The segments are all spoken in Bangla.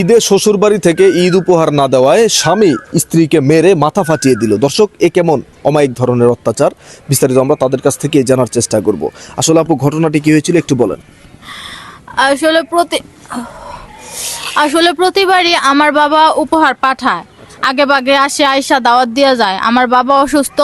ঈদে শ্বশুরবাড়ি থেকে ঈদ উপহার না দেওয়ায় স্বামী স্ত্রীকে মেরে মাথা ফাটিয়ে দিল। দর্শক, এ কেমন অমায়িক ধরনের অত্যাচার, বিস্তারিত আমরা তাদের কাছ থেকে জানার চেষ্টা করব। আসলে আপু, ঘটনাটি কি হয়েছিল একটু বলেন। আসলে প্রতিবারই আমার বাবা উপহার পাঠায়, আগে ভাগে আসে, আয়সা দাওয়াত দিয়ে যায়। আমার বাবা অসুস্থ,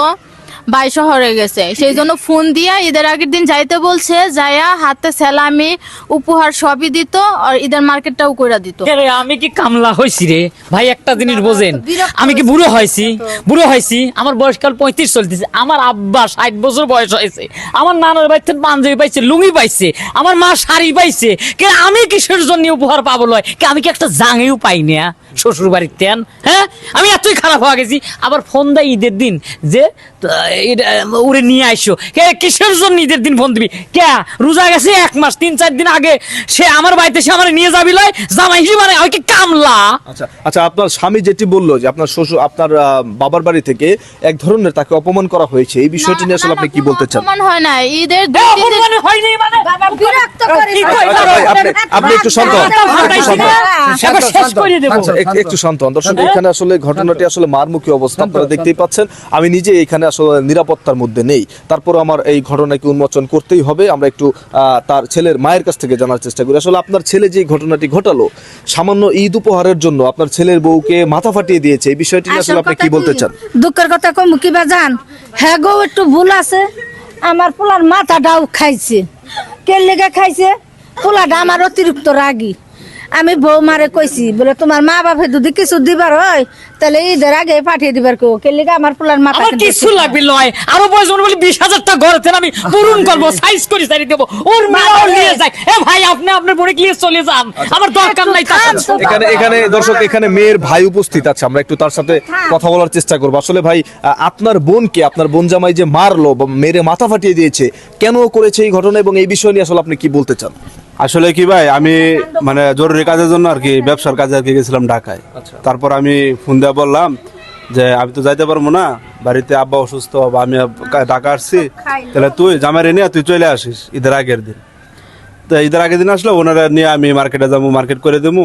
ভাই শহরে গেছে, সেই জন্য ফোন দিয়া ঈদের আগের দিন যাইতে বলছে, যাইয়া হাতে সেলামি উপহার সবই দিত, আর ঈদের মার্কেটটাও কইরা দিত। আমি কি কামলা হয়েছি রে ভাই? একটা জিনিস বোঝেন, আমি কি বুড়ো হয়েছি? আমার বয়সকাল 35 চলতেছে। আমার আব্বা 60 বছর বয়স হয়েছে। আমার নানার বাড়ি থেকে পাঞ্জাবি পাইছে, লুঙ্গি পাইছে, আমার মা শাড়ি পাইছে। কে আমি কিসের জন্য উপহার পাবো? লয় কে আমি কি একটা জাঙেও পাই না শ্বশুর বাড়ির তেন? হ্যাঁ, আমি এতই খারাপ হয়ে গেছি। আবার ফোন দেয় ঈদের দিন যে উড়ে নিয়ে আইসো। কে কিসের জন্য ঈদের দিন ফোন দিবি? কে রোজা গেছে 1 মাস 3-4 দিন আগে সে আমার বাড়িতে সে আমার নিয়ে যাবি লয় জামাই হিসেবে, মানে ওই কি কামলা? আচ্ছা, আপনার স্বামী যেটি বললো যে আপনার শ্বশুর আপনার বাবার বাড়ি থেকে এক ধরনের তাকে অপমান করা হয়েছে, এই বিষয়টি নিয়ে আসলে আপনি কি বলতে চান? অপমান হয় না, ঈদের অপমান হয়নি মানে আপনি একটু শান্ত হন, আচ্ছা, একটু শান্ত হন। দর্শক, এখানে আসলে ঘটনাটি আসলে মারমুখী অবস্থা আপনারা দেখতেই পাচ্ছেন। আমি নিজে এখানে আসলে নিরাপত্তার মধ্যে নেই, তারপর আমার এই ঘটনাকে উন্মোচন করতেই হবে। আমরা একটু তার ছেলের মায়ের কাছ থেকে জানার চেষ্টা করি। আসলে আপনার ছেলে যে ঘটনাটি ঘটালো, সামান্য ঈদ উপহারের জন্য আপনার ছেলের বউকে মাথা ফাটিয়ে দিয়েছে, এই বিষয়টি নিয়ে আসলে আপনি কি বলতে চান? দুঃখের কথা কম কিবা জান, হ্যাঁ গো একটু ভুল আছে। আমার পোলার মাথাটাও খাইছে। কে লেগে খাইছে? পোলাটা আমার অতিরিক্ত রাগী। আমি বৌমারে কইছি, বলে তোমার মা বাপে যদি কিছু দিবার হয় তাহলে ঈদের আগে পাঠিয়ে দিবার কেউ। কে লেগে আমার পোলার মাথা আমার কিছু লাগবে লয়, আরো বয়জন বলি 20,000 টাকা ঘরেতে আমি পূরণ করবো, সাইজ করে সারি দেবো। ওর মেয়েও নিয়ে যায়। এ ভাই, আপনি আপনার বোনে নিয়ে চলে যান, আমার দরকার নাই। এখানে দর্শক, এখানে মেয়ের ভাই উপস্থিত আছে, আমরা একটু তার সাথে কথা বলার চেষ্টা করবো। আসলে ভাই, আপনার বোনকে আপনার বোন জামাই যে মারলো বা মেরে মাথা ফাটিয়ে দিয়েছে, কেন করেছে এই ঘটনা, এবং এই বিষয় নিয়ে আসলে আপনি কি বলতে চান? আসলে কি ভাই, আমি মানে জরুরি কাজের জন্য আর কি, ব্যবসার কাজে আর কি গেছিলাম ঢাকায়। তারপর আমি ফোন দিয়ে বললাম যে আমি তো যাইতে পারবো না, বাড়িতে আব্বা অসুস্থ, বা আমি ঢাকা আসছি, তাহলে তুই জামাইরে নিয়ে তুই চলে আসিস ঈদের আগের দিন। তো ঈদের আগের দিন আসলো, ওনারা নিয়ে আমি মার্কেটে যাবো, মার্কেট করে দেবো।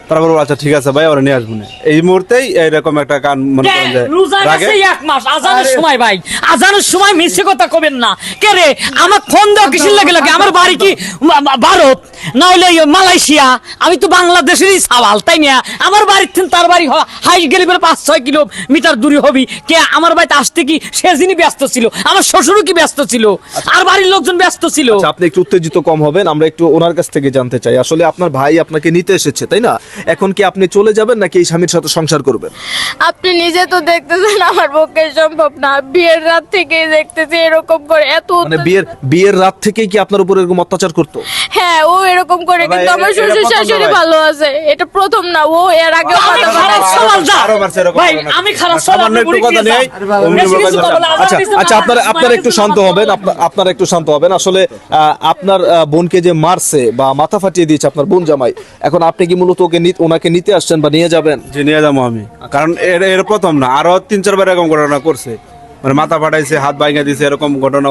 তারপর আচ্ছা ঠিক আছে ভাই, ওরা নিয়ে আসবো না। এই মুহূর্তেই এইরকম একটা কান মনে করেন যে রাগে 1 মাস আজানের সময়, ভাই আজানের সময় মিছে কথা কবেন না। কে রে আমার ফোন দাও কিসের লাগে? আমার বাড়ি কি ভারত না হলে মালয়েশিয়া? আমি তো বাংলাদেশেরই সওয়াল, তাই না? আমার বাড়ির থেকে তার বাড়ি হাই গেলে 5-6 কিলোমিটার দূরে হবি। কে আমার বাড়িতে আসতে কি সেদিনই ব্যস্ত ছিল, আমার শ্বশুরও কি ব্যস্ত ছিল, আর বাড়ির লোকজন ব্যস্ত ছিল। আপনি একটু উত্তেজিত কম হবেন, আমরা একটু ওনার কাছ থেকে জানতে চাই। আসলে আপনার ভাই আপনাকে নিতে এসেছে, তাই না? এখন কি আপনি চলে যাবেন নাকি এই স্বামীর সাথে সংসার করবেন? আপনি নিজে তো দেখতেছেন আমার পক্ষে সম্ভব না। বিয়ের রাত থেকেই দেখতেছি এরকম করে, এত মানে বিয়ের রাত থেকেই কি আপনার উপর এরকম অত্যাচার করতো? হ্যাঁ, ও এরকম করে, কিন্তু আমার শ্বশুর শাশুড়ি ভালো আছে। এটা প্রথম না, ও এর আগে ভাই আমি খারাপ আচ্ছা, আপনারা একটু শান্ত হবেন, আপনারা একটু শান্ত হবেন। আসলে আপনার বোনকে যে মারছে বা মাথা ফাটিয়ে দিয়েছে আপনার বোন জামাই, এখন আপনি কি মূলত ওনাকে নিতে আসছেন বা নিয়ে যাবেন? যে নিয়ে যাবো আমি, কারণ এর প্রথম না, আরো 3-4 বার এরকম ঘটনা করছে, মানে মাথা ফাটাইছে, হাত ভাঙা দিয়েছে, এরকম ঘটনা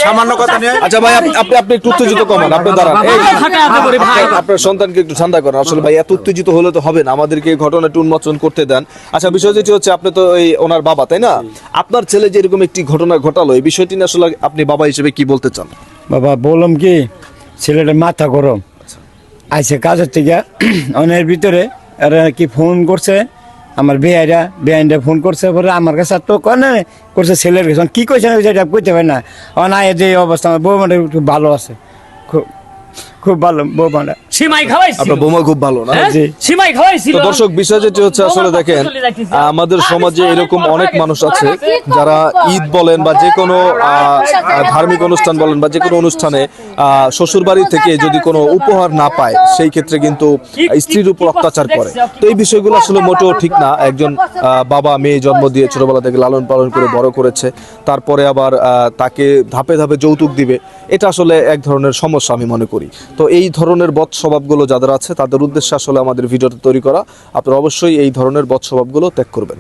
সামান্য কথা নিয়ে। আচ্ছা ভাই, আপনি একটু উত্তেজিত কমান, আপনি দাঁড়ান, আপনার সন্তানকে একটু ঠান্ডা করেন। আসলে ভাই, এত উত্তেজিত হলে তো হবে না, আমাদেরকে এই ঘটনাটি উন্মোচন করতে দেন। আচ্ছা, বিষয় যেটি হচ্ছে, আপনি তো এই ওনার বাবা, তাই না? আপনার ছেলে যে এরকম একটি ঘটনা ঘটালো, এই বিষয়টি নিয়ে আসলে আপনি বাবা হিসেবে কি বলতে চান? বাবা বললাম কি, ছেলেটা মাথা গরম আইসে কাজের থেকে, অনেক ভিতরে এরা কি ফোন করছে, আমার বেআইনটা ফোন করছে, পরে আমার কাছে তো কনে করছে ছেলের কাছে, কি কইছে না এটা কইতে পারে না। না যে অবস্থা, আমার বৌমাটা খুব ভালো আছে, খুব ভালো বৌমাটা। সিমাই খাওয়াইছি, আপনার বৌমা খুব ভালো না? সিমাই খাওয়াইছিল। তো দর্শক, বিষয় যেটি হচ্ছে, আসলে দেখেন, আমাদের সমাজে এরকম অনেক মানুষ আছে যারা ঈদ বলেন বা যে কোনো ধার্মিক অনুষ্ঠান বলেন বা যে কোনো অনুষ্ঠানে শ্বশুর বাড়ি থেকে যদি কোনো উপহার না পায়, সেই ক্ষেত্রে কিন্তু স্ত্রীর উপর অত্যাচার করে। তো এই বিষয়গুলো আসলে মোটেও ঠিক না। একজন বাবা মেয়ে জন্ম দিয়ে ছোটবেলা থেকে লালন পালন করে বড় করেছে, তারপরে আবার তাকে ধাপে ধাপে যৌতুক দিবে, এটা আসলে এক ধরনের সমস্যা আমি মনে করি। তো এই ধরনের বদ স্বভাবগুলো যাদের আছে, তাদের উদ্দেশ্যে আসলে আমাদের ভিডিওটা তৈরি করা। আপনারা অবশ্যই এই ধরনের বদ স্বভাবগুলো ত্যাগ করবেন।